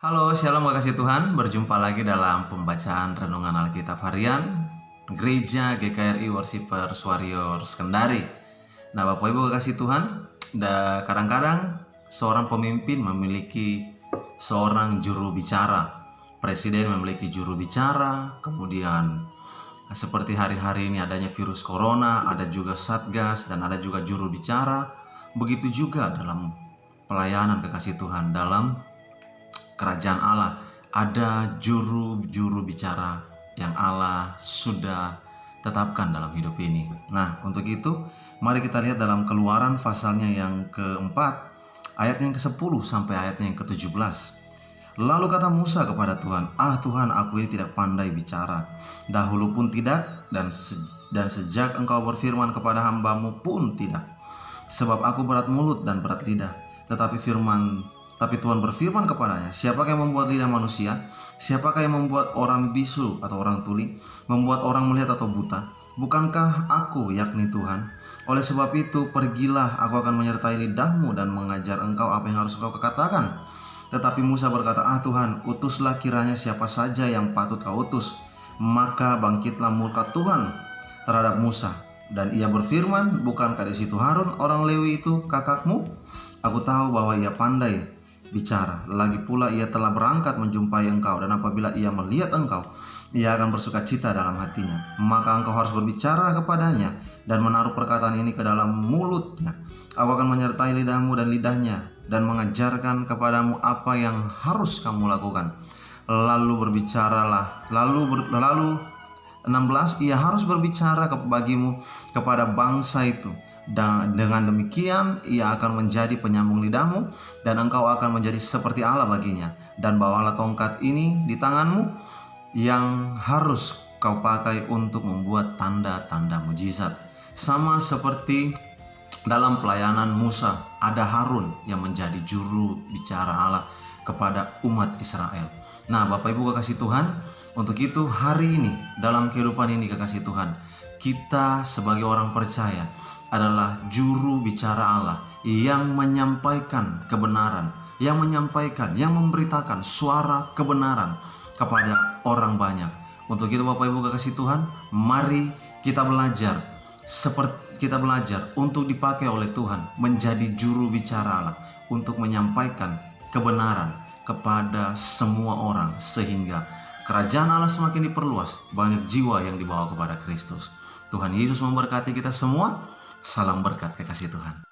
Halo, shalom kasih Tuhan. Berjumpa lagi dalam pembacaan Renungan Alkitab Harian Gereja GKRI Worshipers Warriors Kendari. Nah, Bapak Ibu kasih Tuhan, kadang-kadang seorang pemimpin memiliki seorang juru bicara. Presiden memiliki juru bicara, kemudian seperti hari-hari ini adanya virus corona, ada juga satgas dan ada juga juru bicara. Begitu juga dalam pelayanan kekasih Tuhan, dalam kerajaan Allah ada juru bicara yang Allah sudah tetapkan dalam hidup ini. Nah, untuk itu mari kita lihat dalam Keluaran pasalnya yang keempat, ayatnya yang ke-10 sampai ayatnya yang ke-17. Lalu kata Musa kepada Tuhan, Tuhan, aku ini tidak pandai bicara, dahulu pun tidak, dan sejak engkau berfirman kepada hambamu pun tidak. Sebab aku berat mulut dan berat lidah. Tapi Tuhan berfirman kepadanya, siapakah yang membuat lidah manusia? Siapakah yang membuat orang bisu atau orang tuli? Membuat orang melihat atau buta? Bukankah aku, yakni Tuhan? Oleh sebab itu, pergilah, aku akan menyertai lidahmu dan mengajar engkau apa yang harus engkau katakan. Tetapi Musa berkata, Tuhan, utuslah kiranya siapa saja yang patut kau utus. Maka bangkitlah murka Tuhan terhadap Musa. Dan ia berfirman, bukankah di situ Harun orang Lewi itu kakakmu? Aku tahu bahwa ia pandai bicara. Lagi pula ia telah berangkat menjumpai engkau, dan apabila ia melihat engkau, ia akan bersuka cita dalam hatinya. Maka engkau harus berbicara kepadanya dan menaruh perkataan ini ke dalam mulutnya. Aku akan menyertai lidahmu dan lidahnya dan mengajarkan kepadamu apa yang harus kamu lakukan. Lalu 16, ia harus berbicara bagimu kepada bangsa itu. Dan dengan demikian ia akan menjadi penyambung lidahmu, dan engkau akan menjadi seperti Allah baginya. Dan bawalah tongkat ini di tanganmu yang harus kau pakai untuk membuat tanda-tanda mujizat. Sama seperti dalam pelayanan Musa, ada Harun yang menjadi juru bicara Allah kepada umat Israel. Nah, Bapak Ibu kekasih Tuhan, untuk itu hari ini dalam kehidupan ini kekasih Tuhan, kita sebagai orang percaya adalah juru bicara Allah yang menyampaikan kebenaran, yang memberitakan suara kebenaran kepada orang banyak. Untuk itu Bapak Ibu kekasih Tuhan, mari kita belajar untuk dipakai oleh Tuhan menjadi juru bicara Allah untuk menyampaikan kebenaran kepada semua orang, sehingga kerajaan Allah semakin diperluas, banyak jiwa yang dibawa kepada Kristus. Tuhan Yesus memberkati kita semua. Salam berkat kekasih Tuhan.